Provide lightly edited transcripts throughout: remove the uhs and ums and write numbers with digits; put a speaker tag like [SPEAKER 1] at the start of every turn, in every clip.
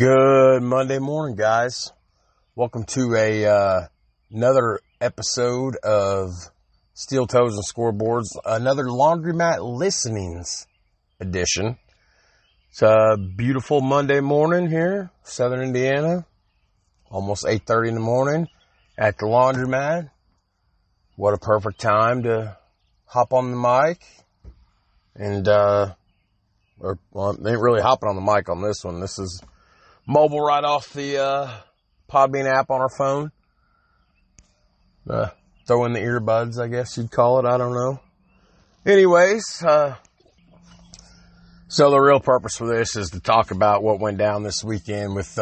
[SPEAKER 1] Good Monday morning, guys. Welcome to another episode of Steel Toes and Scoreboards, another Laundromat Listenings edition. It's a beautiful Monday morning here, Southern Indiana, almost 8:30 in the morning at the laundromat. What a perfect time to hop on the mic and, I ain't really hopping on the mic on this one. This is mobile right off the Podbean app on our phone. Throw in the earbuds, I guess you'd call it. I don't know. Anyways, so the real purpose for this is to talk about what went down this weekend with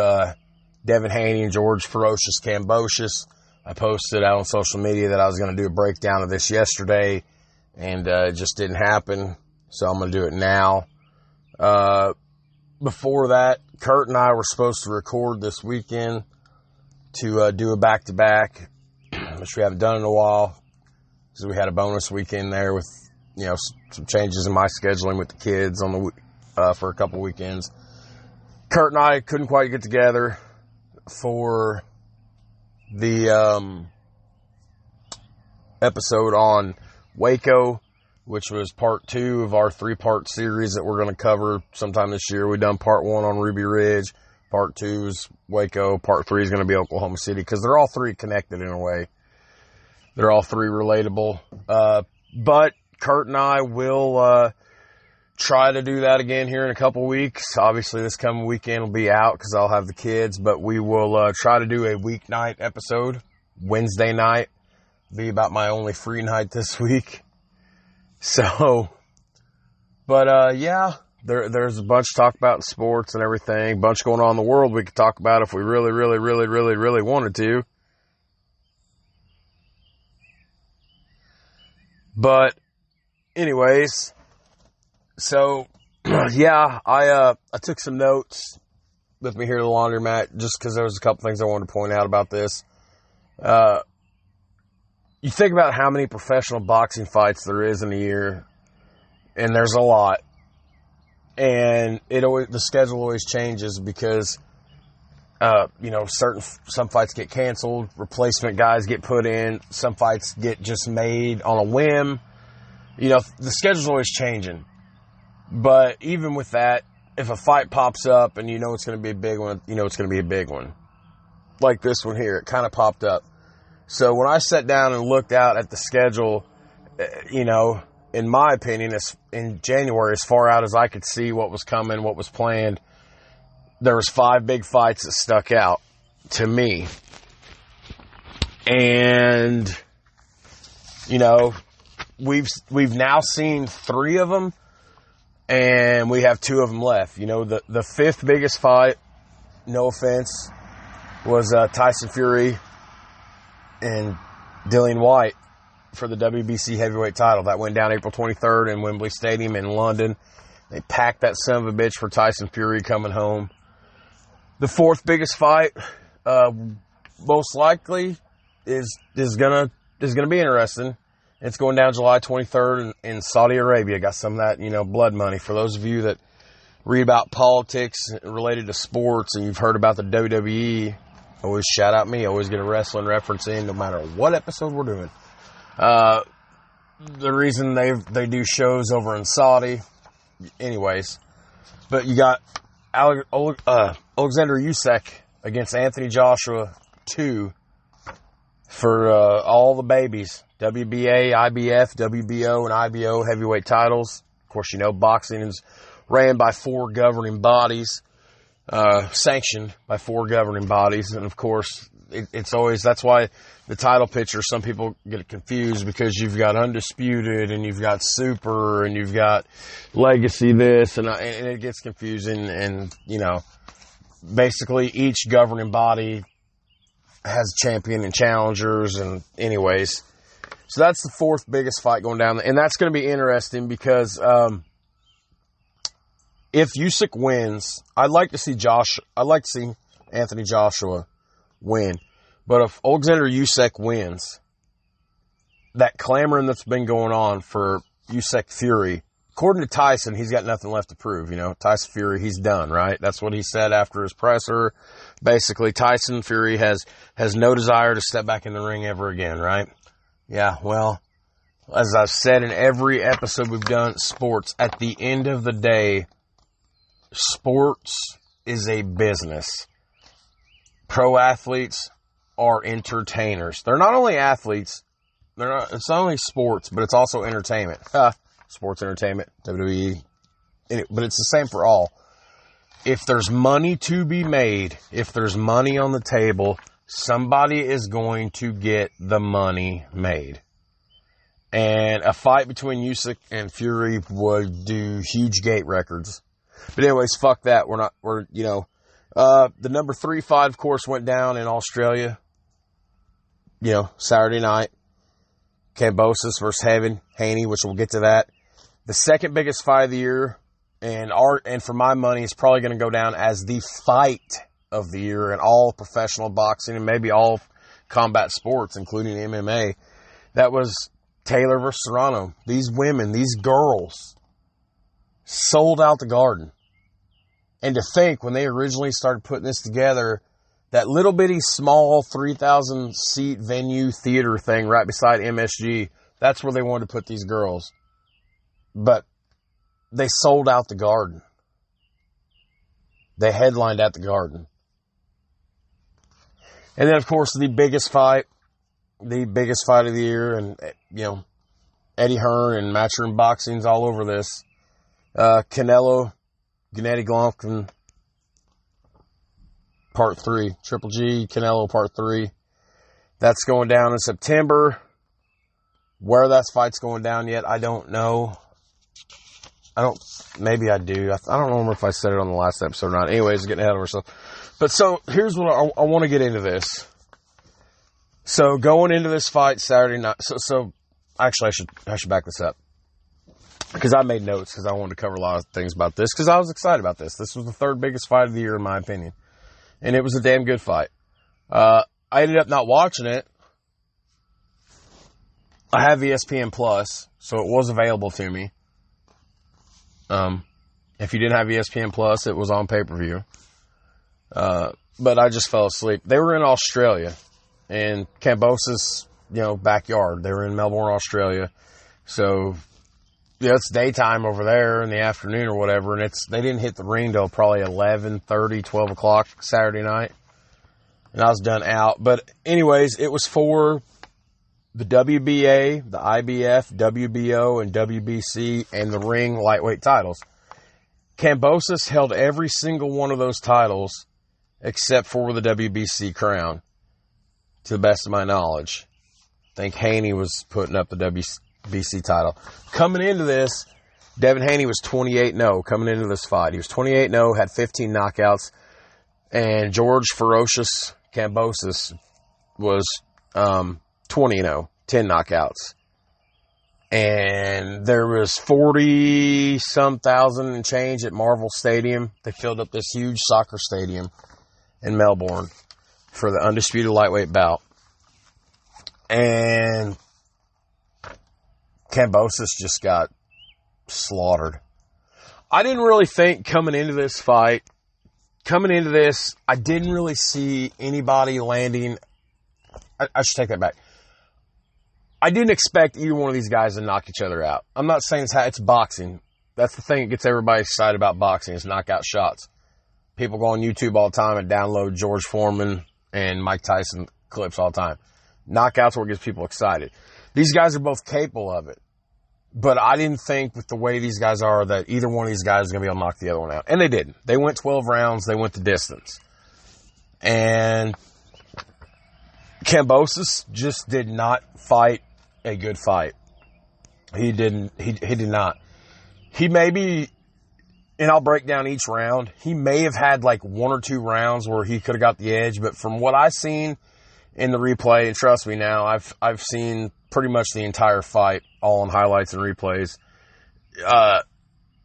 [SPEAKER 1] Devin Haney and George Ferocious Kambosos. I posted out on social media that I was going to do a breakdown of this yesterday, and it just didn't happen, so I'm going to do it now. Before that, Kurt and I were supposed to record this weekend to do a back-to-back, which we haven't done in a while because we had a bonus weekend there with, some changes in my scheduling with the kids on the for a couple weekends. Kurt and I couldn't quite get together for the episode on Waco, which was part 2 of our 3-part series that we're going to cover sometime this year. We've done part 1 on Ruby Ridge, part 2 is Waco, part 3 is going to be Oklahoma City, because they're all 3 connected in a way. They're all 3 relatable. But Kurt and I will try to do that again here in a couple weeks. Obviously, this coming weekend will be out because I'll have the kids, but we will try to do a weeknight episode. Wednesday night be about my only free night this week. So, but, there's a bunch to talk about in sports and everything, bunch going on in the world we could talk about if we really wanted to. But anyways, so, I took some notes with me here at the laundromat just because there was a couple things I wanted to point out about this. You think about how many professional boxing fights there is in a year, and there's a lot. And the schedule always changes because, some fights get canceled, replacement guys get put in, some fights get just made on a whim. The schedule's always changing. But even with that, if a fight pops up and it's going to be a big one, it's going to be a big one. Like this one here, it kind of popped up. So when I sat down and looked out at the schedule, in my opinion, in January, as far out as I could see what was coming, what was planned, there was 5 big fights that stuck out to me. And, we've now seen 3 of them, and we have 2 of them left. The 5th biggest fight, no offense, was Tyson Fury and Dillian White for the WBC heavyweight title. That went down April 23rd in Wembley Stadium in London. They packed that son of a bitch for Tyson Fury coming home. The 4th biggest fight, most likely is gonna be interesting. It's going down July 23rd in Saudi Arabia. Got some of that, blood money. For those of you that read about politics related to sports and you've heard about the WWE, always shout out me. Always get a wrestling reference in no matter what episode we're doing. The reason they do shows over in Saudi, anyways. But you got Alexander Usyk against Anthony Joshua 2 for all the babies. WBA, IBF, WBO, and IBO heavyweight titles. Of course, boxing is ran by 4 governing bodies. Sanctioned by 4 governing bodies. And of course, it's always, that's why the title picture, some people get it confused because you've got Undisputed and you've got Super and you've got Legacy this and it gets confusing. And, basically each governing body has champion and challengers. And anyways, so that's the 4th biggest fight going down. And that's going to be interesting because, if Usyk wins, I'd like to see Anthony Joshua win. But if Alexander Usyk wins, that clamoring that's been going on for Usyk Fury according to Tyson, he's got nothing left to prove. Tyson Fury, he's done, right? That's what he said after his presser. Basically, Tyson Fury has no desire to step back in the ring ever again, right? Yeah, well, as I've said in every episode we've done, sports, at the end of the day, sports is a business. Pro athletes are entertainers. They're not only athletes, it's not only sports, but it's also entertainment. Sports entertainment, WWE, but it's the same for all. If there's money to be made, if there's money on the table, somebody is going to get the money made. And a fight between Usyk and Fury would do huge gate records. But anyways, fuck that. The number 3 fight, of course, went down in Australia, Saturday night. Kambosos versus Haney, which we'll get to that. The second biggest fight of the year, and for my money, is probably going to go down as the fight of the year in all professional boxing and maybe all combat sports, including MMA. That was Taylor versus Serrano. These women, these girls, sold out the Garden. And to think, when they originally started putting this together, that little bitty small 3,000 seat venue theater thing right beside MSG, that's where they wanted to put these girls. But they sold out the Garden. They headlined at the Garden. And then, of course, the biggest fight of the year, and, Eddie Hearn and Matchroom Boxing's all over this. Canelo, Gennady Golovkin, Part 3. Triple G, Canelo, Part 3. That's going down in September. Where that fight's going down yet, I don't know. Maybe I do. I don't remember if I said it on the last episode or not. Anyways, getting ahead of ourselves. But so, here's what I want to get into this. So, going into this fight Saturday night. So actually, I should back this up. Because I made notes because I wanted to cover a lot of things about this. Because I was excited about this. This was the third biggest fight of the year, in my opinion. And it was a damn good fight. I ended up not watching it. I have ESPN Plus, so it was available to me. If you didn't have ESPN Plus, it was on pay-per-view. But I just fell asleep. They were in Australia, in Kambosos, backyard. They were in Melbourne, Australia. So, it's daytime over there in the afternoon or whatever, and they didn't hit the ring till probably 11:30, 12 o'clock Saturday night. And I was done out. But anyways, it was for the WBA, the IBF, WBO, and WBC, and the ring lightweight titles. Kambosos held every single one of those titles except for the WBC crown, to the best of my knowledge. I think Haney was putting up the WBC title. Coming into this, Devin Haney was 28-0 coming into this fight. He was 28-0, had 15 knockouts, and George Ferocious Kambosos was 20-0, 10 knockouts. And there was 40-some thousand and change at Marvel Stadium. They filled up this huge soccer stadium in Melbourne for the undisputed lightweight bout. And Kambosos just got slaughtered. I didn't really think coming into this, I didn't really see anybody landing. I should take that back. I didn't expect either one of these guys to knock each other out. I'm not saying it's boxing. That's the thing that gets everybody excited about boxing, is knockout shots. People go on YouTube all the time and download George Foreman and Mike Tyson clips all the time. Knockouts are what gets people excited. These guys are both capable of it. But I didn't think, with the way these guys are, that either one of these guys is going to be able to knock the other one out. And they didn't. They went 12 rounds. They went the distance. And Kambosos just did not fight a good fight. He did not. He maybe, and I'll break down each round, he may have had like one or two rounds where he could have got the edge, but from what I've seen in the replay, and trust me now, I've seen pretty much the entire fight, all on highlights and replays,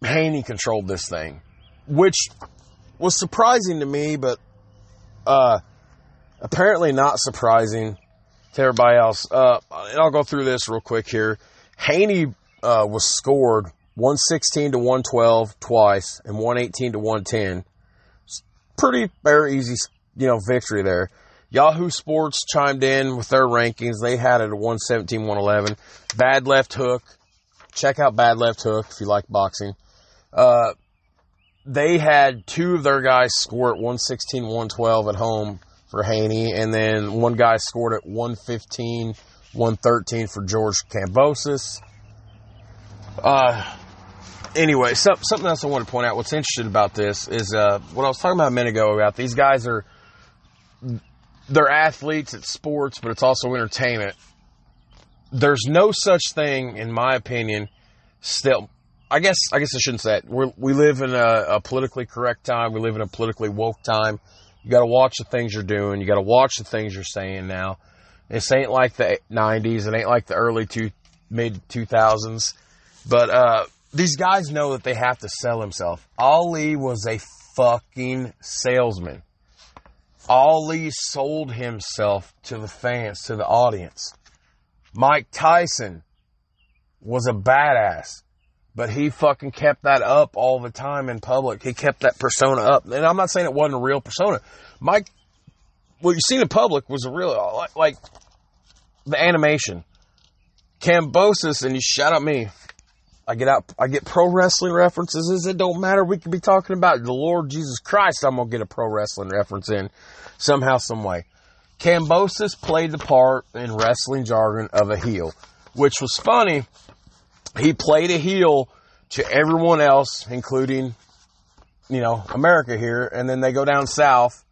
[SPEAKER 1] Haney controlled this thing, which was surprising to me, but apparently not surprising to everybody else. And I'll go through this real quick here. Haney was scored 116 to 112 twice, and 118 to 110. Pretty very easy, victory there. Yahoo Sports chimed in with their rankings. They had it at 117, 111. Bad Left Hook. Check out Bad Left Hook if you like boxing. They had two of their guys score at 116, 112 at home for Haney, and then one guy scored at 115, 113 for George Kambosos. Anyway, something else I want to point out. What's interesting about this is what I was talking about a minute ago about these guys they're athletes, it's sports, but it's also entertainment. There's no such thing, in my opinion, still. I guess I shouldn't say it. We live in a politically correct time. We live in a politically woke time. You got to watch the things you're doing. You got to watch the things you're saying now. This ain't like the 90s. It ain't like the mid 2000s. But these guys know that they have to sell himself. Ali was a fucking salesman. Ali sold himself to the fans, to the audience. Mike Tyson was a badass, but he fucking kept that up all the time in public. He kept that persona up. And I'm not saying it wasn't a real persona. What you seen in public was a real, like the animation. Kambosos, and you shout at me. I get pro wrestling references. It don't matter. We could be talking about the Lord Jesus Christ. I'm going to get a pro wrestling reference in somehow, some way. Kambosos played the part in wrestling jargon of a heel, which was funny. He played a heel to everyone else, including, America here. And then they go down south,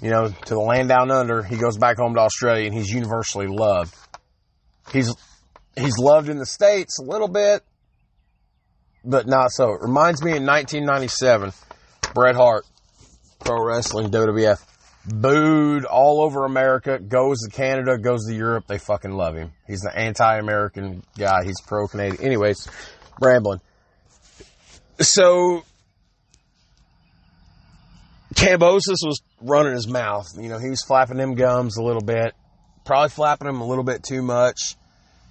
[SPEAKER 1] to the land down under. He goes back home to Australia, and he's universally loved. He's loved in the States a little bit, but not so. It reminds me in 1997, Bret Hart, pro wrestling, WWF, booed all over America, goes to Canada, goes to Europe. They fucking love him. He's the anti-American guy. He's pro-Canadian. Anyways, rambling. So, Kambosos was running his mouth. He was flapping them gums a little bit. Probably flapping them a little bit too much.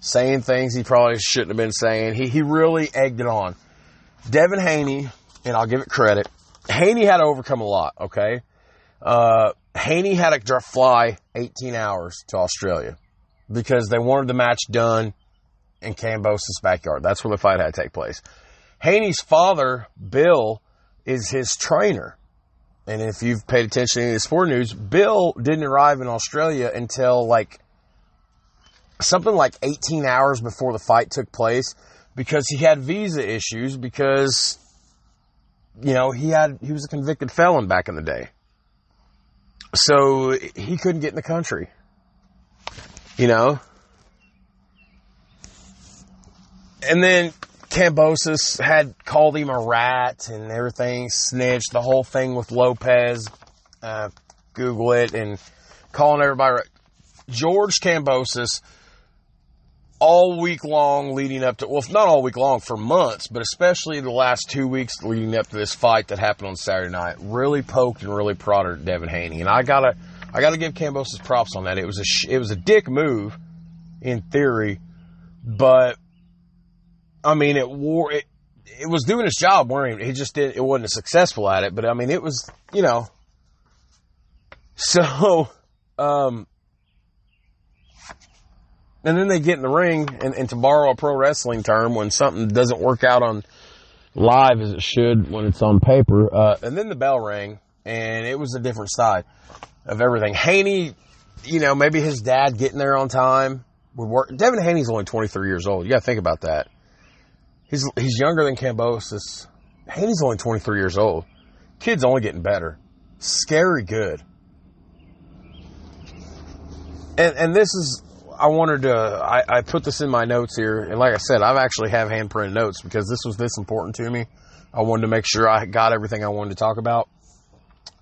[SPEAKER 1] Saying things he probably shouldn't have been saying. He really egged it on. Devin Haney, and I'll give it credit, Haney had to overcome a lot, okay? Haney had to fly 18 hours to Australia because they wanted the match done in Kambosos' backyard. That's where the fight had to take place. Haney's father, Bill, is his trainer. And if you've paid attention to any of the sport news, Bill didn't arrive in Australia until something like 18 hours before the fight took place because he had visa issues because, he was a convicted felon back in the day. So he couldn't get in the country, And then Kambosos had called him a rat and everything, snitched, the whole thing with Lopez, Google it, and calling everybody right. George Kambosos, all week long leading up to, well, not all week long, for months, but especially the last 2 weeks leading up to this fight that happened on Saturday night, really poked and really prodded at Devin Haney. And I gotta give Kambosos props on that. It was a dick move in theory, but it was doing its job, weren't it? He just it wasn't successful at it, but it was, so, and then they get in the ring, and to borrow a pro wrestling term, when something doesn't work out on live as it should when it's on paper, and then the bell rang, and it was a different side of everything. Haney, maybe his dad getting there on time would work. Devin Haney's only 23 years old. You got to think about that. He's younger than Kambosos. Haney's only 23 years old. Kid's only getting better. Scary good. And this is, I put this in my notes here, and like I said, I've actually have handprinted notes because this was this important to me. I wanted to make sure I got everything I wanted to talk about.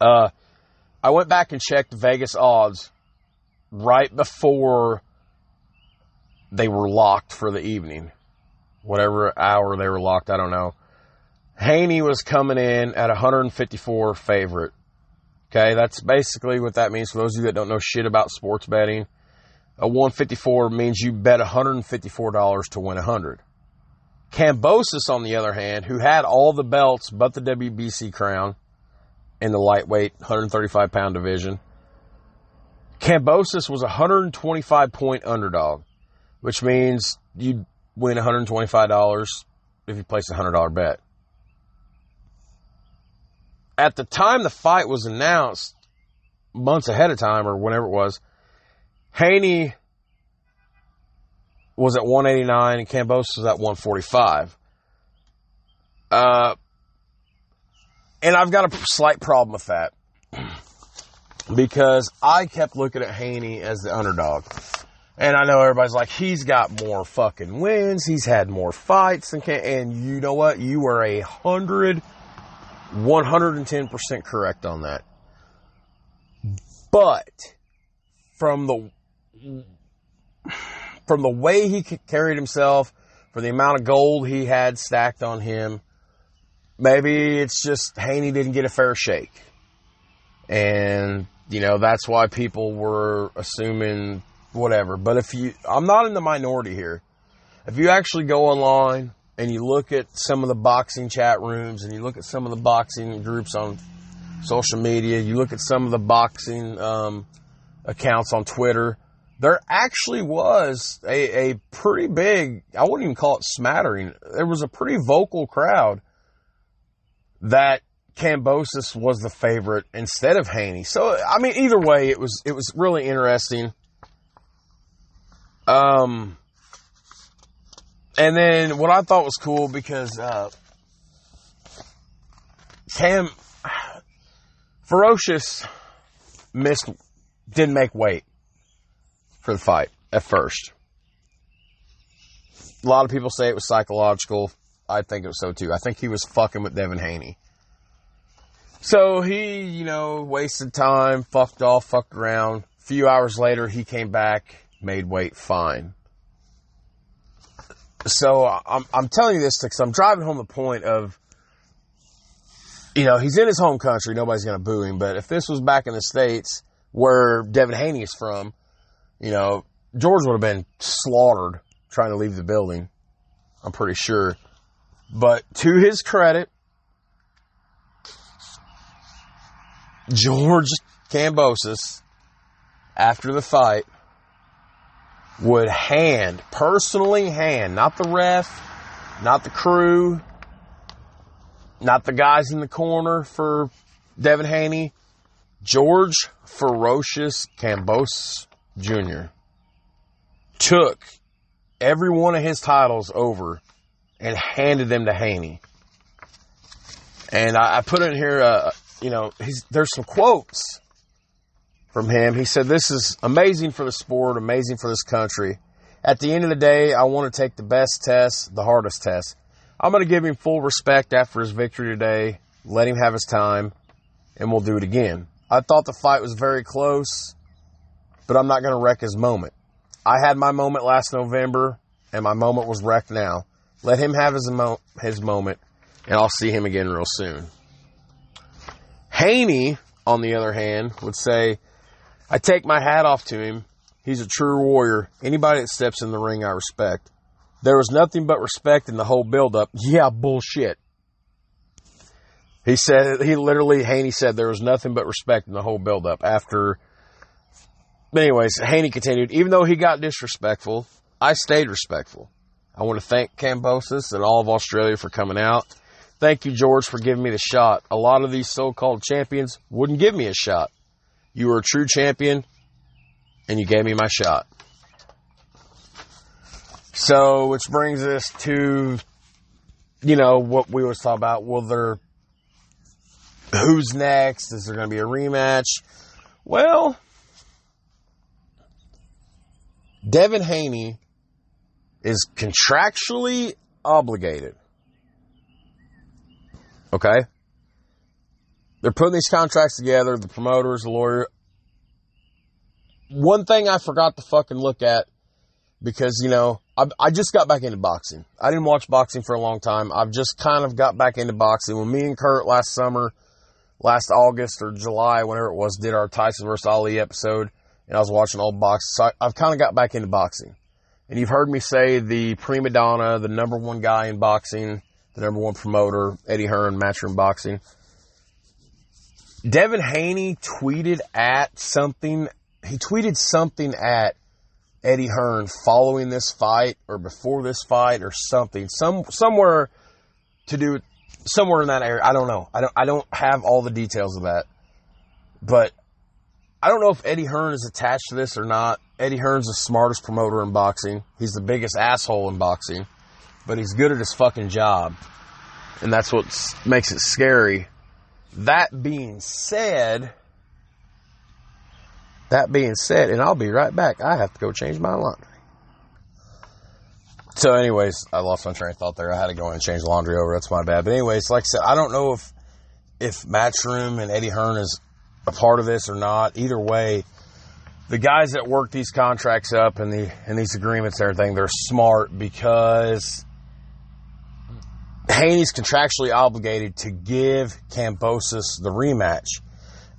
[SPEAKER 1] I went back and checked Vegas odds right before they were locked for the evening. Whatever hour they were locked, I don't know. Haney was coming in at 154 favorite. Okay, that's basically what that means for those of you that don't know shit about sports betting. A 154 means you bet $154 to win 100. Kambosos, on the other hand, who had all the belts but the WBC crown in the lightweight 135-pound division, Kambosos was a 125-point underdog, which means you'd win $125 if you place a $100 bet. At the time the fight was announced, months ahead of time or whenever it was, Haney was at 189 and Kambosos was at 145. And I've got a slight problem with that because I kept looking at Haney as the underdog. And I know everybody's like, he's got more fucking wins. He's had more fights than and you know what? You were 110% correct on that. But from the way he carried himself, for the amount of gold he had stacked on him, maybe it's just Haney didn't get a fair shake. And, that's why people were assuming whatever. But I'm not in the minority here. If you actually go online and you look at some of the boxing chat rooms and you look at some of the boxing groups on social media, you look at some of the boxing accounts on Twitter, there actually was a pretty big, I wouldn't even call it smattering, there was a pretty vocal crowd that Kambosos was the favorite instead of Haney. So, either way, it was really interesting. And then what I thought was cool because Ferocious didn't make weight for the fight at first. A lot of people say it was psychological. I think it was so too. I think he was fucking with Devin Haney. So he, wasted time, fucked around. A few hours later, he came back, made weight fine. So I'm telling you this because I'm driving home the point of, he's in his home country. Nobody's going to boo him. But if this was back in the States where Devin Haney is from, George would have been slaughtered trying to leave the building. I'm pretty sure. But to his credit, George Kambosos, after the fight, would personally hand, not the ref, not the crew, not the guys in the corner for Devin Haney, George Ferocious Kambosos Jr. took every one of his titles over and handed them to Haney. And I put in here, there's some quotes from him. He said, "This is amazing for the sport, amazing for this country. At the end of the day, I want to take the best test, the hardest test. I'm going to give him full respect after his victory today, let him have his time, and we'll do it again. I thought the fight was very close, but I'm not going to wreck his moment. I had my moment last November, and my moment was wrecked now. Let him have his moment, and I'll see him again real soon." Haney, on the other hand, would say, "I take my hat off to him. He's a true warrior. Anybody that steps in the ring, I respect. There was nothing but respect in the whole buildup." Yeah, bullshit. Haney said there was nothing but respect in the whole buildup after. But anyways, Haney continued, "Even though he got disrespectful, I stayed respectful. I want to thank Kambosos and all of Australia for coming out. Thank you, George, for giving me the shot. A lot of these so-called champions wouldn't give me a shot. You were a true champion, and you gave me my shot." So, which brings us to, what we always talk about. Who's next? Is there going to be a rematch? Well, Devin Haney is contractually obligated. Okay? They're putting these contracts together, the promoters, the lawyer. One thing I forgot to fucking look at, because, I just got back into boxing. I didn't watch boxing for a long time. I've just kind of got back into boxing. When me and Kurt last August or July, whenever it was, did our Tyson vs. Ali episode, and I was watching old boxing. So I've kind of got back into boxing. And you've heard me say the prima donna, the number one guy in boxing, the number one promoter, Eddie Hearn, Matchroom Boxing. Devin Haney tweeted something at Eddie Hearn following this fight or before this fight or something. Somewhere in that area. I don't know. I don't have all the details of that. But I don't know if Eddie Hearn is attached to this or not. Eddie Hearn's the smartest promoter in boxing. He's the biggest asshole in boxing. But he's good at his fucking job. And that's what makes it scary. That being said, and I'll be right back. I have to go change my laundry. So anyways, I lost my train of thought there. I had to go in and change the laundry over. That's my bad. But anyways, like I said, I don't know if Matchroom and Eddie Hearn is a part of this or not. Either way, the guys that work these contracts up and these agreements and everything, they're smart because Haney's contractually obligated to give Kambosos the rematch.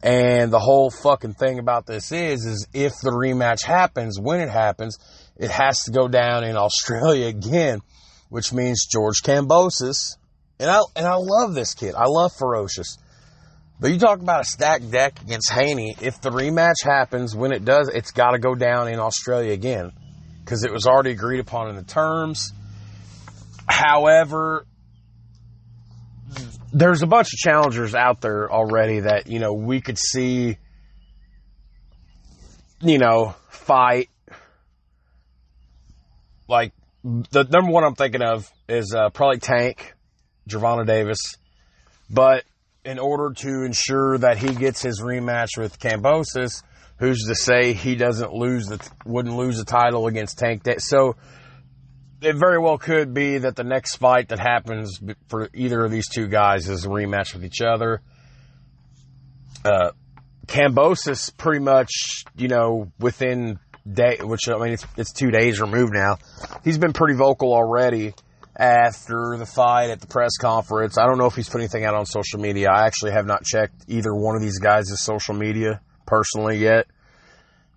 [SPEAKER 1] And the whole fucking thing about this is if the rematch happens, when it happens, it has to go down in Australia again, which means George Kambosos. And I love this kid. I love Ferocious. But you talk about a stacked deck against Haney. If the rematch happens, when it does, it's got to go down in Australia again because it was already agreed upon in the terms. However, there's a bunch of challengers out there already that, we could see, fight. Like, the number one I'm thinking of is probably Tank, Gervonta Davis. But in order to ensure that he gets his rematch with Kambosos, who's to say he wouldn't lose the title against Tank? So it very well could be that the next fight that happens for either of these two guys is a rematch with each other. Kambosos pretty much, within day, which I mean, it's 2 days removed now. He's been pretty vocal already after the fight at the press conference. I don't know if he's put anything out on social media. I actually have not checked either one of these guys' social media personally yet,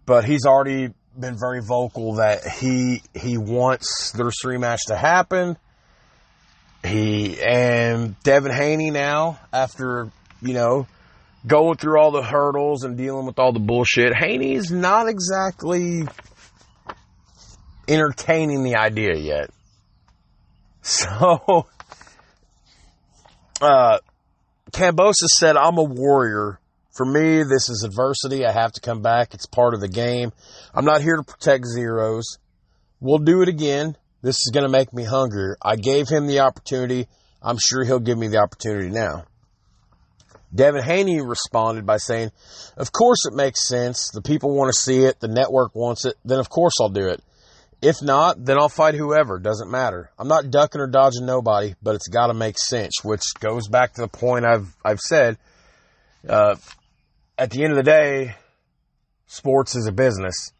[SPEAKER 1] but he's already been very vocal that he wants this rematch to happen. And Devin Haney now, after, going through all the hurdles and dealing with all the bullshit, Haney's not exactly entertaining the idea yet. So, Kambosos said, "I'm a warrior. For me, this is adversity. I have to come back. It's part of the game. I'm not here to protect zeros. We'll do it again. This is going to make me hungrier. I gave him the opportunity. I'm sure he'll give me the opportunity now." Devin Haney responded by saying, "Of course it makes sense. The people want to see it. The network wants it. Then of course I'll do it. If not, then I'll fight whoever. Doesn't matter. I'm not ducking or dodging nobody, but it's got to make sense," which goes back to the point I've said. At the end of the day, sports is a business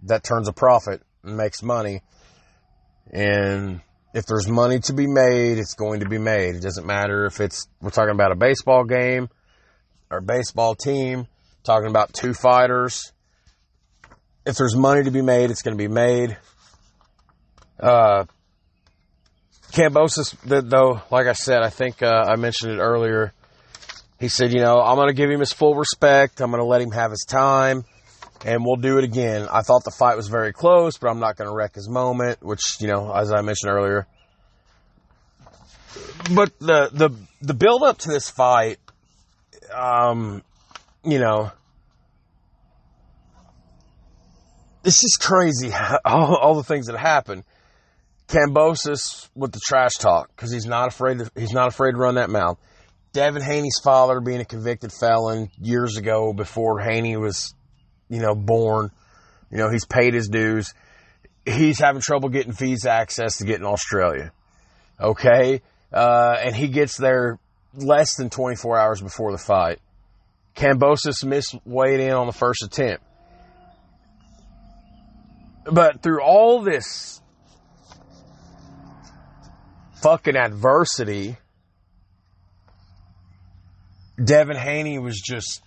[SPEAKER 1] that turns a profit and makes money. And if there's money to be made, it's going to be made. It doesn't matter if we're talking about a baseball game or a baseball team, talking about two fighters. If there's money to be made, it's going to be made. Kambosos, though, like I said, I think I mentioned it earlier. He said, I'm going to give him his full respect. I'm going to let him have his time, and we'll do it again. I thought the fight was very close, but I'm not going to wreck his moment, which, as I mentioned earlier. But the build up to this fight, it's just crazy all the things that happen. Kambosos with the trash talk because he's not afraid to run that mouth. Devin Haney's father being a convicted felon years ago before Haney was, born. He's paid his dues. He's having trouble getting visa access to get in Australia. Okay? And he gets there less than 24 hours before the fight. Kambosos missed weight in on the first attempt. But through all this fucking adversity, Devin Haney was just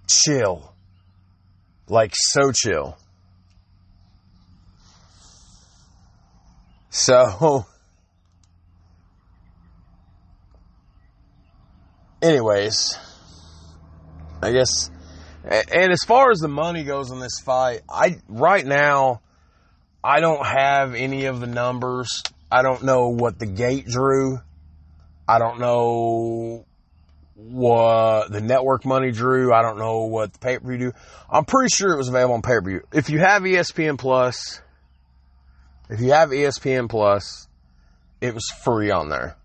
[SPEAKER 1] chill. Like, so chill. So, anyways, I guess, and as far as the money goes in this fight, right now, I don't have any of the numbers. I don't know what the gate drew. I don't know what the network money drew. I don't know what the pay-per-view drew. I'm pretty sure it was available on pay-per-view. If you have ESPN Plus, it was free on there.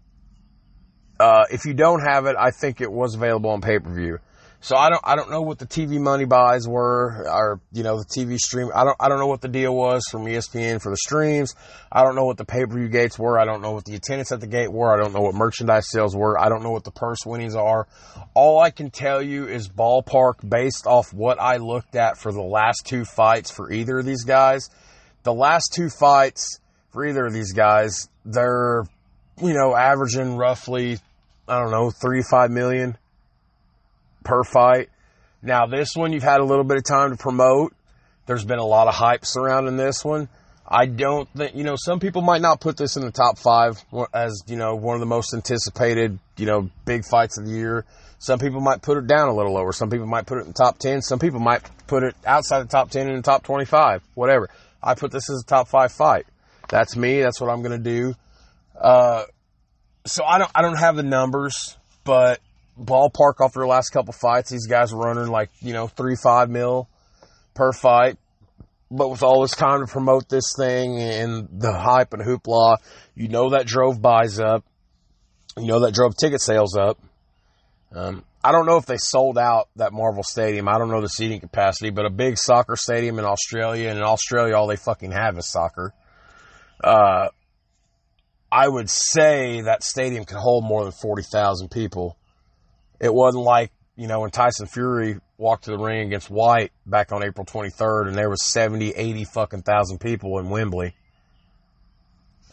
[SPEAKER 1] If you don't have it, I think it was available on pay-per-view. So I don't know what the TV money buys were, or, the TV stream. I don't know what the deal was from ESPN for the streams. I don't know what the pay-per-view gates were. I don't know what the attendance at the gate were. I don't know what merchandise sales were. I don't know what the purse winnings are. All I can tell you is ballpark based off what I looked at for the last two fights for either of these guys. The last two fights for either of these guys, they're, averaging roughly, $3 to $5 million per fight. Now, this one, you've had a little bit of time to promote. There's been a lot of hype surrounding this one. I don't think, some people might not put this in the top 5 as, one of the most anticipated, big fights of the year. Some people might put it down a little lower. Some people might put it in the top 10. Some people might put it outside the top 10 in the top 25, whatever. I put this as a top 5 fight. That's me. That's what I'm going to do. So I don't have the numbers, but ballpark off their last couple fights, these guys were running like, 3-5 mil per fight. But with all this time to promote this thing and the hype and hoopla, that drove buys up. That drove ticket sales up. I don't know if they sold out that Marvel Stadium. I don't know the seating capacity, but a big soccer stadium in Australia, and in Australia all they fucking have is soccer. I would say that stadium could hold more than 40,000 people. It wasn't like, when Tyson Fury walked to the ring against White back on April 23rd and there was 70, 80 fucking thousand people in Wembley.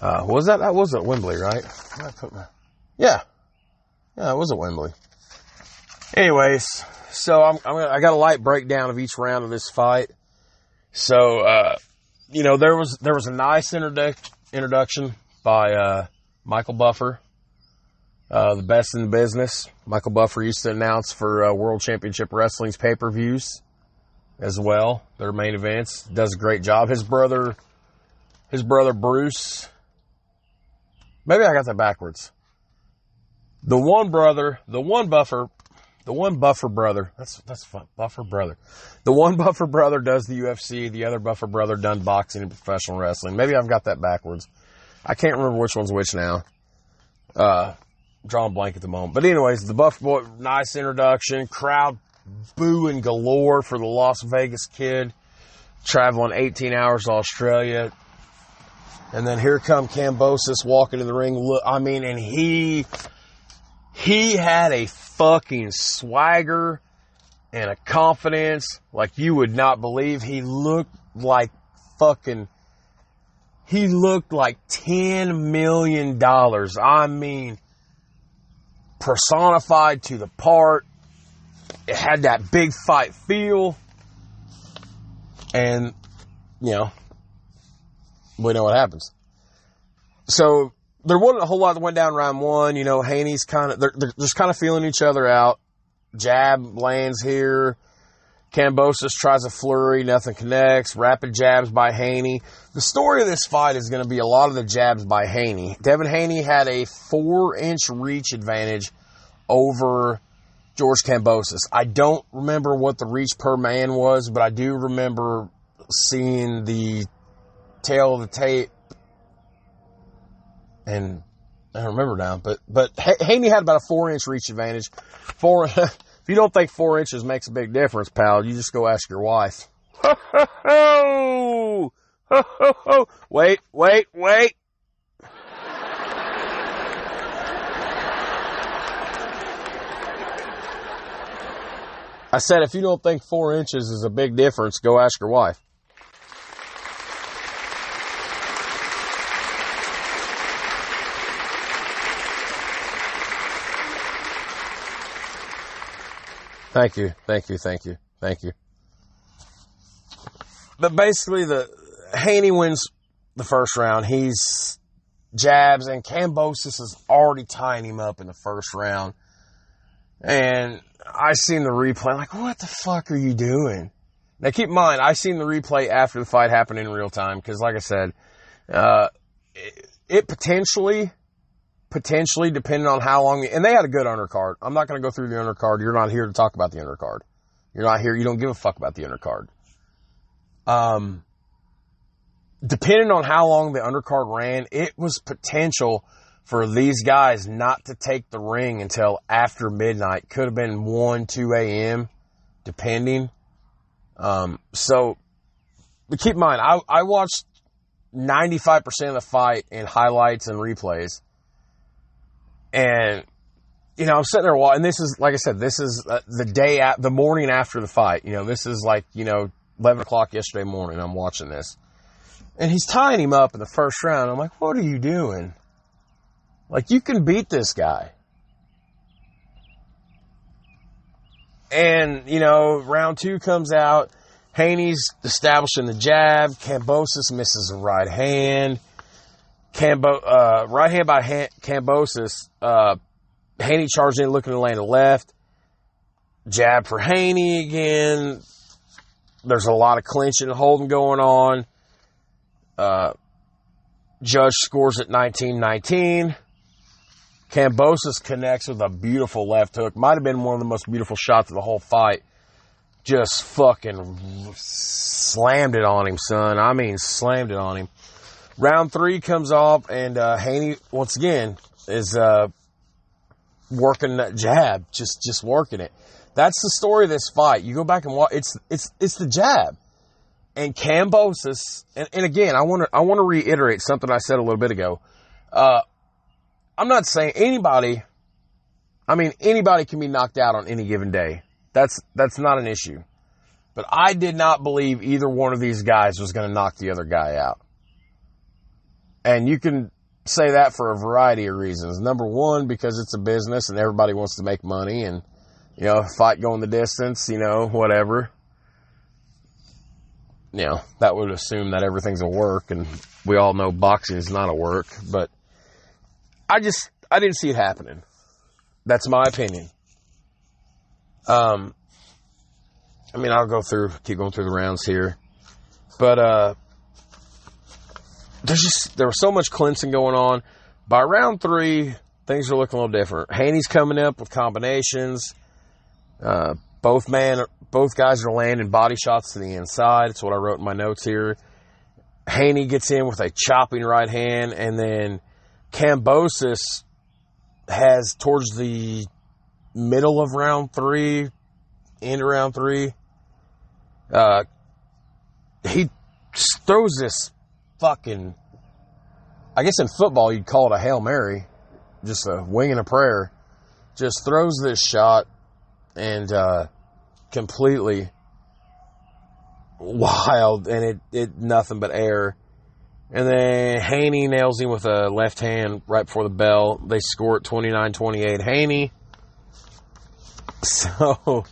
[SPEAKER 1] That was at Wembley, right? Yeah, it was at Wembley. Anyways, so I got a light breakdown of each round of this fight. So, there was a nice introduction by Michael Buffer, the best in the business. Michael Buffer used to announce for World Championship Wrestling's pay-per-views as well, their main events. Does a great job. His brother Bruce. Maybe I got that backwards. The one Buffer brother. That's fun. Buffer brother. The one Buffer brother does the UFC. The other Buffer brother done boxing and professional wrestling. Maybe I've got that backwards. I can't remember which one's which now. Drawing blank at the moment. But anyways, the Buffer boy, nice introduction. Crowd booing galore for the Las Vegas kid traveling 18 hours to Australia. And then here come Kambosos walking in the ring. Look, and he had a fucking swagger and a confidence like you would not believe. He looked like $10 million. Personified to the part. It had that big fight feel. And, we know what happens. So, there wasn't a whole lot that went down round 1. Haney's they're just kind of feeling each other out. Jab lands here. Kambosos tries a flurry. Nothing connects. Rapid jabs by Haney. The story of this fight is going to be a lot of the jabs by Haney. Devin Haney had a 4-inch reach advantage over George Kambosos. I don't remember what the reach per man was, but I do remember seeing the tail of the tape. And I don't remember now, but Haney had about a 4-inch reach advantage. If you don't think 4 inches makes a big difference, pal, you just go ask your wife. Wait. I said, if you don't think 4 inches is a big difference, go ask your wife. Thank you. But basically, Haney wins the first round. He's jabs, and Kambosos is already tying him up in the first round. And I seen the replay, like, what the fuck are you doing? Now, keep in mind, I seen the replay after the fight happened in real time, because like I said, it potentially, depending on how long, and they had a good undercard. I'm not going to go through the undercard. You're not here to talk about the undercard. You're not here. You don't give a fuck about the undercard. Depending on how long the undercard ran, it was potential for these guys not to take the ring until after midnight. Could have been 1, 2 a.m., depending. So, but keep in mind, I watched 95% of the fight in highlights and replays. And, you know, I'm sitting there watching, and this is, like I said, this is the morning after the fight. You know, this is like, 11 o'clock yesterday morning, I'm watching this. And he's tying him up in the first round. I'm like, what are you doing? Like, you can beat this guy. And, round 2 comes out. Haney's establishing the jab. Kambosos misses a right hand. Right hand by Kambosos. Haney charged in, looking to land a left. Jab for Haney again. There's a lot of clinching and holding going on. Judge scores at 19-19. Kambosos connects with a beautiful left hook. Might have been one of the most beautiful shots of the whole fight. Just fucking slammed it on him, son. I mean, slammed it on him. Round 3 comes off, and Haney, once again, is working that jab. Just working it. That's the story of this fight. You go back and watch. It's the jab. And Kambosos, and again, I want to reiterate something I said a little bit ago. I'm not saying anybody can be knocked out on any given day. That's not an issue. But I did not believe either one of these guys was going to knock the other guy out. And you can say that for a variety of reasons. Number one, because it's a business and everybody wants to make money, and, fight going the distance, whatever. That would assume that everything's a work, and we all know boxing is not a work, but I didn't see it happening. That's my opinion. I'll keep going through the rounds here, but, there was so much clinching going on. By round 3, things are looking a little different. Haney's coming up with combinations. Both guys are landing body shots to the inside. That's what I wrote in my notes here. Haney gets in with a chopping right hand, and then Kambosos has, towards the middle of round 3, end of round 3, he throws this fucking, I guess in football you'd call it a Hail Mary, just a wing and a prayer. Just throws this shot, and completely wild, and it nothing but air. And then Haney nails him with a left hand right before the bell. They score at 29-28 Haney. So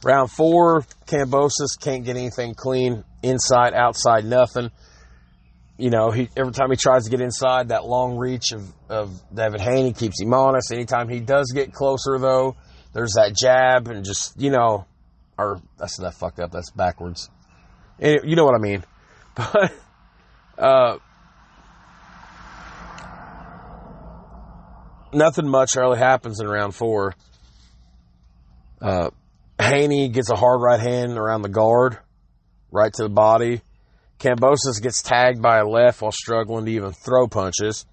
[SPEAKER 1] round 4, Kambosos can't get anything clean, inside, outside, nothing. Every time he tries to get inside, that long reach of Devin Haney keeps him honest. Anytime he does get closer, though, there's that jab, and just, or that's that fucked up. That's backwards. And you know what I mean. But nothing much really happens in round 4. Haney gets a hard right hand around the guard, right to the body. Kambosos gets tagged by a left while struggling to even throw punches.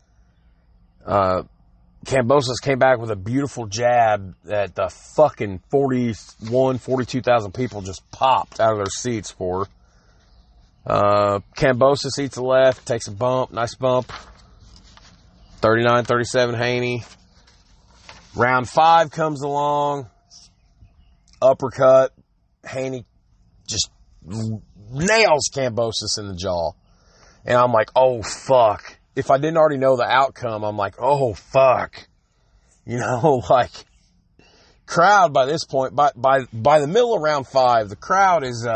[SPEAKER 1] Kambosos came back with a beautiful jab that the fucking 42,000 people just popped out of their seats for. Kambosos eats a left, takes a bump, nice bump. 39-37 Haney. Round 5 comes along. Uppercut. Haney just nails Kambosos in the jaw. And I'm like, oh, fuck. If I didn't already know the outcome, I'm like, oh, fuck. Crowd by this point, by the middle of round 5, the crowd is,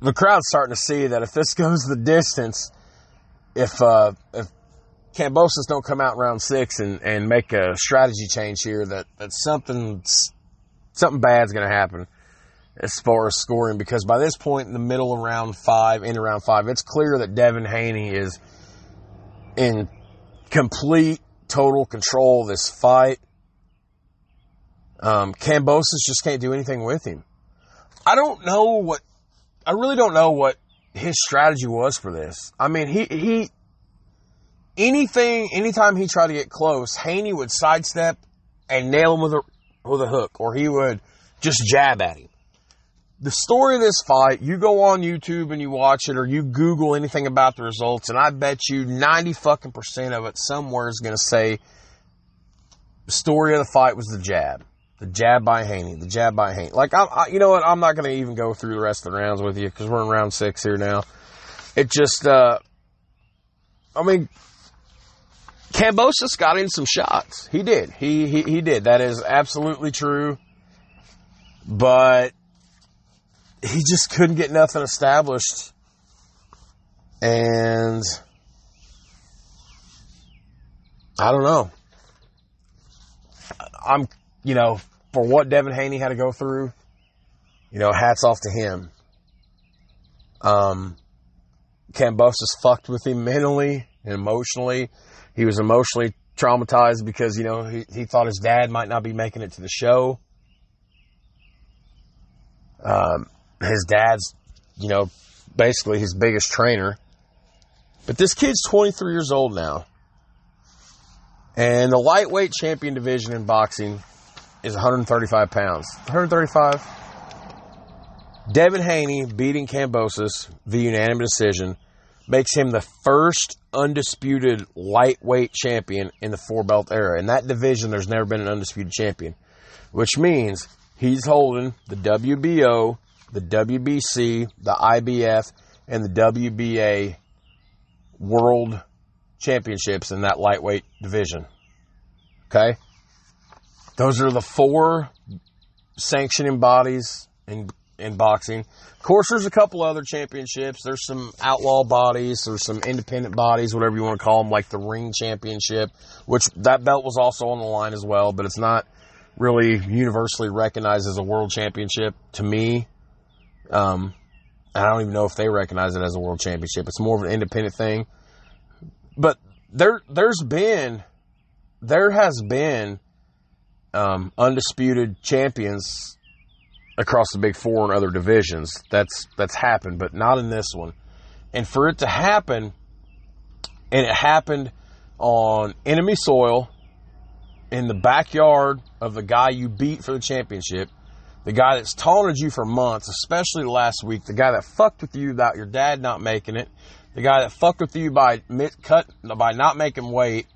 [SPEAKER 1] the crowd's starting to see that if this goes the distance, if Kambosos don't come out in round 6 and make a strategy change here, that something bad's going to happen as far as scoring, because by this point in the middle of round 5, into round 5, it's clear that Devin Haney is in complete, total control of this fight. Kambosos just can't do anything with him. I really don't know what his strategy was for this. I mean, anytime he tried to get close, Haney would sidestep and nail him with a hook, or he would just jab at him. The story of this fight, you go on YouTube and you watch it, or you Google anything about the results, and I bet you 90% of it somewhere is going to say the story of the fight was the jab. The jab by Haney. The jab by Haney. Like, you know what? I'm not going to even go through the rest of the rounds with you, because we're in round 6 here now. It just, I mean, Kambosos got in some shots. He did. He did. That is absolutely true. But he just couldn't get nothing established. And I don't know. For what Devin Haney had to go through, hats off to him. Kambosos fucked with him mentally and emotionally. He was emotionally traumatized because, he thought his dad might not be making it to the show. His dad's, basically his biggest trainer. But this kid's 23 years old now. And the lightweight champion division in boxing is 135 pounds. 135. Devin Haney beating Kambosos via unanimous decision makes him the first undisputed lightweight champion in the 4-belt era. In that division, there's never been an undisputed champion, which means he's holding the WBO, the WBC, the IBF, and the WBA world championships in that lightweight division. Okay? Those are the 4 sanctioning bodies in boxing. Of course, there's a couple other championships. There's some outlaw bodies. There's some independent bodies, whatever you want to call them, like the ring championship, which that belt was also on the line as well, but it's not really universally recognized as a world championship to me. I don't even know if they recognize it as a world championship. It's more of an independent thing. But there has been undisputed champions across the Big Four and other divisions. That's happened, but not in this one. And for it to happen, and it happened on enemy soil, in the backyard of the guy you beat for the championship, the guy that's taunted you for months, especially last week, the guy that fucked with you about your dad not making it, the guy that fucked with you by not making weight,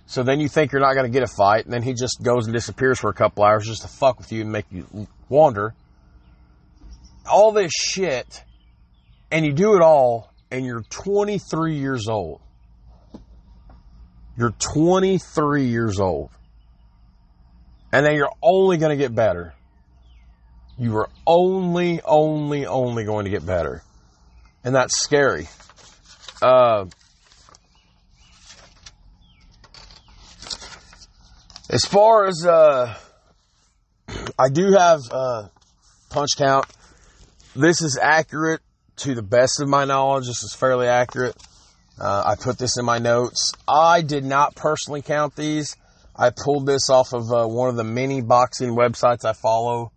[SPEAKER 1] so then you think you're not going to get a fight, and then he just goes and disappears for a couple hours just to fuck with you and make you wander. All this shit, and you do it all, and you're 23 years old. You're 23 years old. And then you're only going to get better. You are only going to get better. And that's scary. As far as, I do have punch count. This is accurate to the best of my knowledge. This is fairly accurate. I put this in my notes. I did not personally count these. I pulled this off of one of the many boxing websites I follow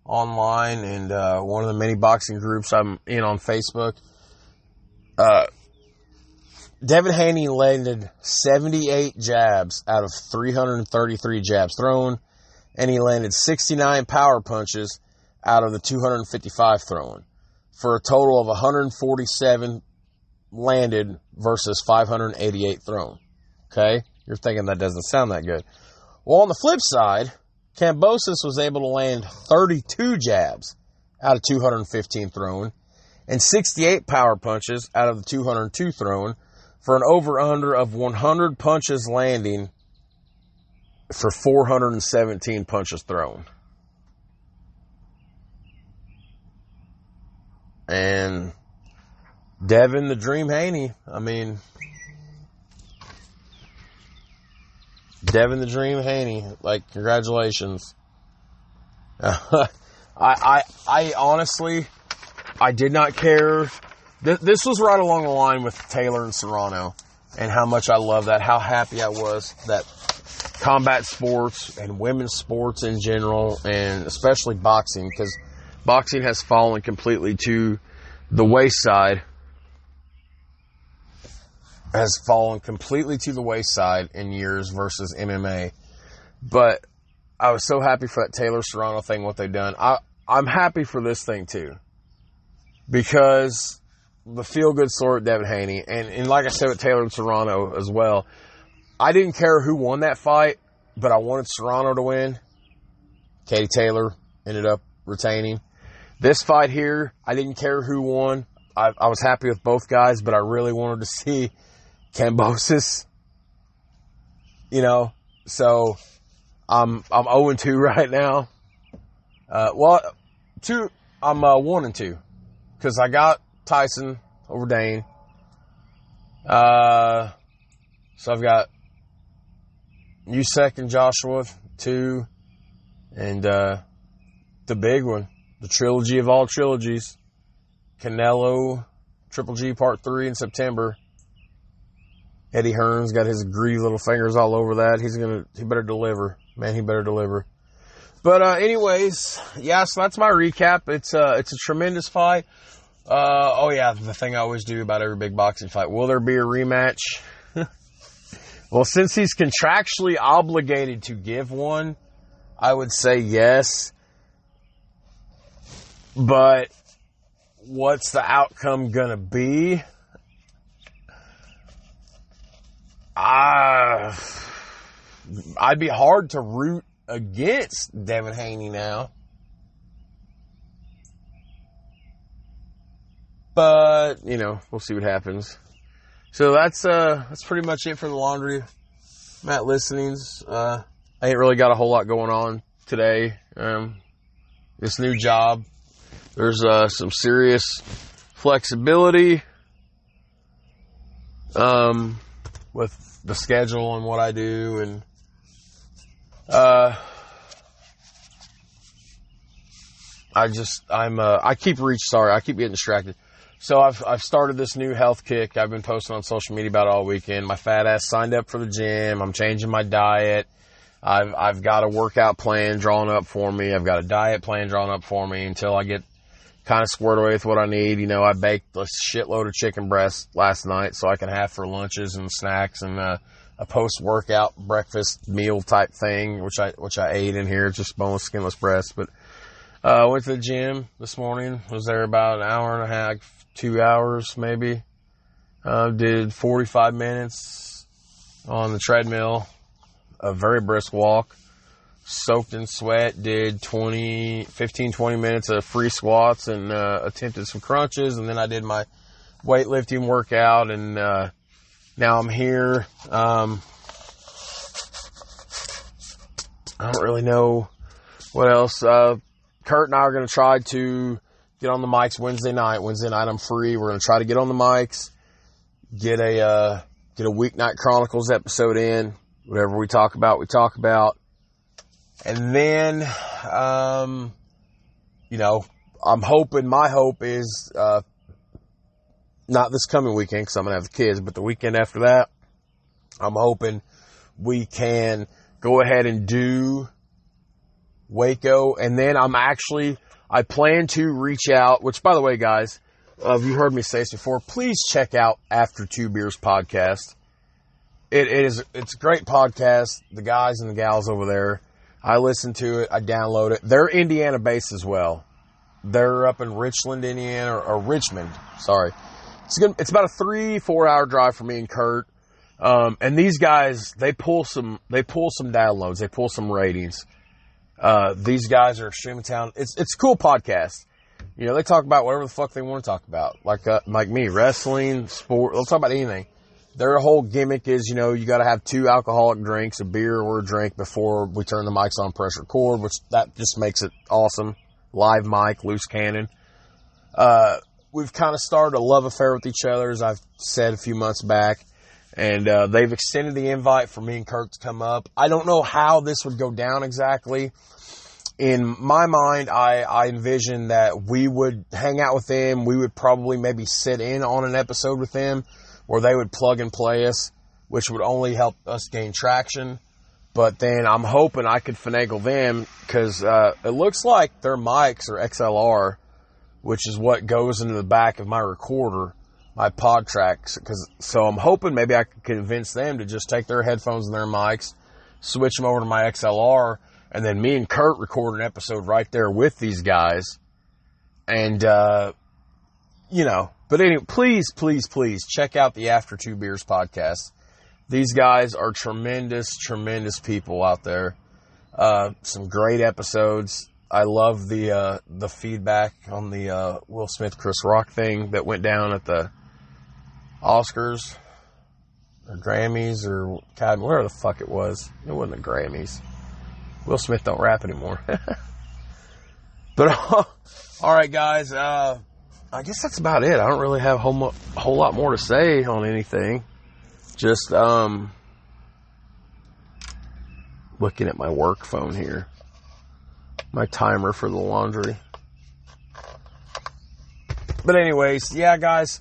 [SPEAKER 1] online, and one of the many boxing groups I'm in on Facebook. Devin Haney landed 78 jabs out of 333 jabs thrown, and he landed 69 power punches out of the 255 thrown, for a total of 147 landed versus 588 thrown. Okay? You're thinking that doesn't sound that good. Well, on the flip side, Kambosos was able to land 32 jabs out of 215 thrown and 68 power punches out of the 202 thrown, for an over-under of 100 punches landing for 417 punches thrown. And Devin the Dream Haney. I mean, Devin the Dream Haney. Like, congratulations. I honestly, I did not care. This was right along the line with Taylor and Serrano and how much I love that, how happy I was that combat sports and women's sports in general, and especially boxing, because boxing has fallen completely to the wayside. Has fallen completely to the wayside in years versus MMA. But I was so happy for that Taylor Serrano thing, what they've done. I'm happy for this thing too. Because the feel-good story with Devin Haney, and like I said with Taylor and Serrano as well, I didn't care who won that fight, but I wanted Serrano to win. Katie Taylor ended up retaining. This fight here, I didn't care who won. I was happy with both guys, but I really wanted to see Kambosos. So I'm 0-2 right now. I'm 1-2 because I got Tyson over Dane. So I've got Usyk and Joshua 2, and the big one, the trilogy of all trilogies, Canelo Triple G Part 3 in September. Eddie Hearn's got his greedy little fingers all over that. He better deliver. Man, he better deliver. But anyways, yeah, so that's my recap. It's a tremendous fight. The thing I always do about every big boxing fight. Will there be a rematch? Well, since he's contractually obligated to give one, I would say yes. But what's the outcome gonna be? I'd be hard to root against Devin Haney now. But, we'll see what happens. So that's pretty much it for the Laundromat Listenings. I ain't really got a whole lot going on today. This new job, there's some serious flexibility with the schedule and what I do, and I keep getting distracted. So I've started this new health kick. I've been posting on social media about it all weekend. My fat ass signed up for the gym. I'm changing my diet. I've got a workout plan drawn up for me. I've got a diet plan drawn up for me until I get kind of squared away with what I need. I baked a shitload of chicken breast last night so I can have for lunches and snacks, and a post-workout breakfast meal type thing, which I ate in here, just boneless, skinless breast. But I went to the gym this morning. Was there about an hour and a half, 2 hours maybe. Did 45 minutes on the treadmill, a very brisk walk, soaked in sweat, did 15, 20 minutes of free squats, and attempted some crunches, and then I did my weightlifting workout, and now I'm here. I don't really know what else. Kurt and I are going to try to get on the mics Wednesday night. Wednesday night I'm free. We're going to try to get on the mics, get a Weeknight Chronicles episode in. Whatever we talk about, we talk about. And then, I'm hoping, my hope is, not this coming weekend because I'm going to have the kids, but the weekend after that, I'm hoping we can go ahead and do Waco. And then I plan to reach out, which, by the way, guys, if you heard me say this before, please check out After Two Beers podcast. It's a great podcast. The guys and the gals over there, I listen to it. I download it. They're Indiana based as well. They're up in Richland, Indiana, or Richmond. Sorry. It's about a 3-4 hour drive for me and Kurt. And these guys, they pull some downloads. They pull some ratings. These guys are extremely talented. It's a cool podcast. They talk about whatever the fuck they want to talk about. Like me, wrestling, sport. They'll talk about anything. Their whole gimmick is, you got to have 2 alcoholic drinks, a beer or a drink, before we turn the mics on press record, which that just makes it awesome. Live mic, loose cannon. we've kind of started a love affair with each other, as I've said a few months back. And they've extended the invite for me and Kurt to come up. I don't know how this would go down exactly. In my mind, I envision that we would hang out with them. We would probably maybe sit in on an episode with them, or they would plug and play us, which would only help us gain traction. But then I'm hoping I could finagle them, because it looks like their mics are XLR, which is what goes into the back of my recorder, my pod tracks. So I'm hoping maybe I could convince them to just take their headphones and their mics, switch them over to my XLR, and then me and Kurt record an episode right there with these guys. And, but anyway, please check out the After Two Beers podcast. These guys are tremendous people out there. Some great episodes. I love the feedback on the Will Smith, Chris Rock thing that went down at the Oscars or Grammys or God, whatever the fuck it was. It wasn't the Grammys. Will Smith don't rap anymore. But all right, guys. I guess that's about it. I don't really have a whole lot more to say on anything. Just looking at my work phone here. My timer for the laundry. But anyways, yeah, guys,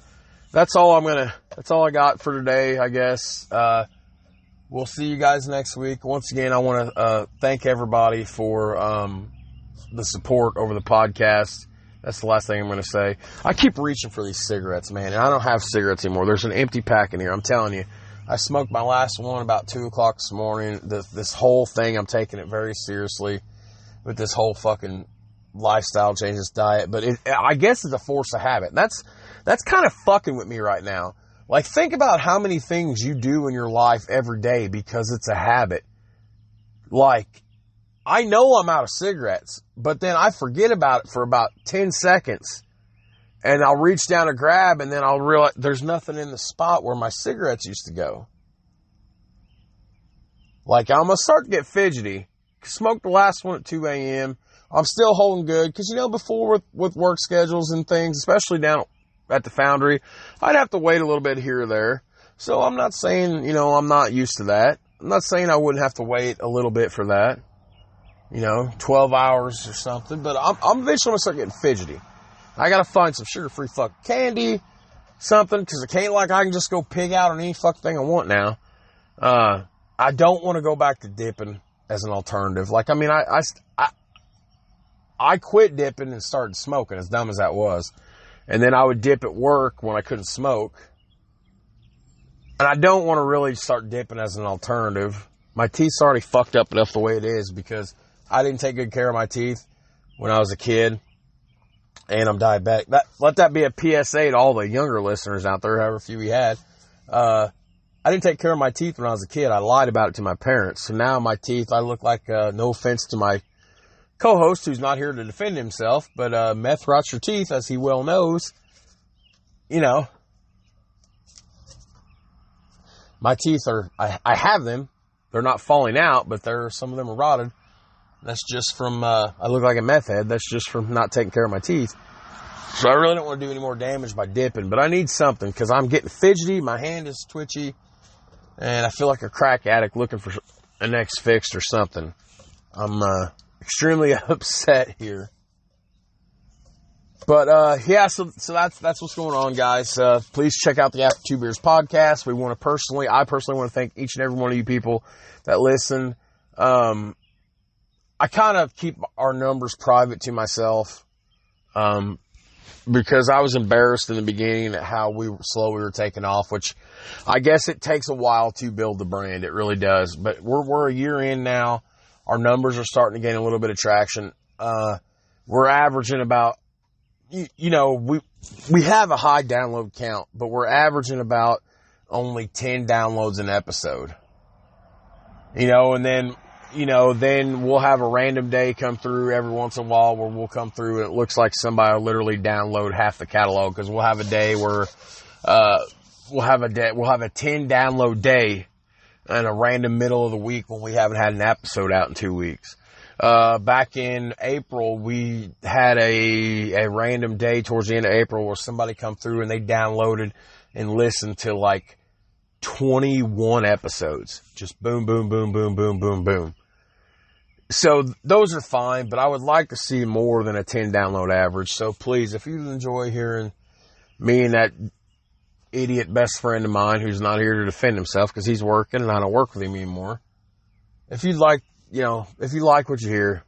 [SPEAKER 1] that's all I got for today, I guess. We'll see you guys next week. Once again, I want to thank everybody for the support over the podcast. That's the last thing I'm going to say. I keep reaching for these cigarettes, man, and I don't have cigarettes anymore. There's an empty pack in here. I'm telling you. I smoked my last one about 2 o'clock this morning. This whole thing, I'm taking it very seriously with this whole fucking lifestyle change, this diet. But I guess it's a force of habit. That's kind of fucking with me right now. Like, think about how many things you do in your life every day because it's a habit. Like, I know I'm out of cigarettes, but then I forget about it for about 10 seconds. And I'll reach down to grab, and then I'll realize there's nothing in the spot where my cigarettes used to go. Like, I'm going to start to get fidgety. Smoked the last one at 2 a.m. I'm still holding good, because, before with work schedules and things, especially down at the foundry, I'd have to wait a little bit here or there. So I'm not saying, I'm not used to that. I'm not saying I wouldn't have to wait a little bit for that. 12 hours or something. But I'm eventually going to start getting fidgety. I got to find some sugar-free fucking candy, something, because I can just go pig out on any fucking thing I want now. I don't want to go back to dipping as an alternative. I quit dipping and started smoking, as dumb as that was. And then I would dip at work when I couldn't smoke. And I don't want to really start dipping as an alternative. My teeth's already fucked up enough the way it is because I didn't take good care of my teeth when I was a kid. And I'm diabetic. Let that be a PSA to all the younger listeners out there, however few we had. I didn't take care of my teeth when I was a kid. I lied about it to my parents. So now my teeth, I look like, no offense to my co-host who's not here to defend himself, but meth rots your teeth, as he well knows. My teeth are, I have them. They're not falling out, but some of them are rotted. That's just from, I look like a meth head. That's just from not taking care of my teeth. So I really don't want to do any more damage by dipping, but I need something because I'm getting fidgety. My hand is twitchy, and I feel like a crack addict looking for a next fix or something. I'm extremely upset here. But yeah, so that's what's going on, guys. Please check out the After Two Beers podcast. I personally want to thank each and every one of you people that listen. I kind of keep our numbers private to myself, because I was embarrassed in the beginning at how slow we were taking off, which I guess it takes a while to build the brand. It really does. But we're a year in now. Our numbers are starting to gain a little bit of traction. We're averaging about, we have a high download count, but we're averaging about only 10 downloads an episode. And then, then we'll have a random day come through every once in a while where we'll come through and it looks like somebody will literally download half the catalog, because we'll have a day where, we'll have a 10 download day and a random middle of the week when we haven't had an episode out in 2 weeks. back in April, we had a random day towards the end of April where somebody come through and they downloaded and listened to like 21 episodes. Just boom, boom, boom, boom, boom, boom, boom. So those are fine, but I would like to see more than a 10 download average. So please, if you enjoy hearing me and that idiot best friend of mine who's not here to defend himself because he's working and I don't work with him anymore. If you'd like, if you like what you hear,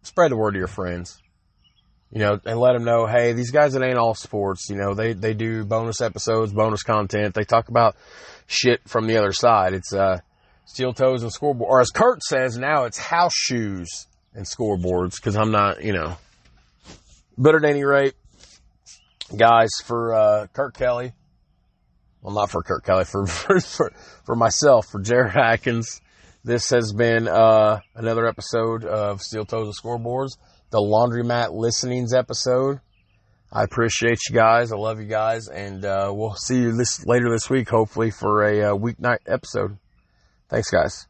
[SPEAKER 1] spread the word to your friends, and let them know, hey, these guys that ain't all sports, they do bonus episodes, bonus content. They talk about shit from the other side. It's, steel toes and scoreboard, or as Kurt says, now it's house shoes and scoreboards because I'm not, But at any rate, guys, for Kurt Kelly, well, not for Kurt Kelly, for myself, for Jared Atkins, this has been another episode of Steel Toes and Scoreboards, the Laundromat Listenings episode. I appreciate you guys. I love you guys, and we'll see you later this week, hopefully, for a weeknight episode. Thanks, guys.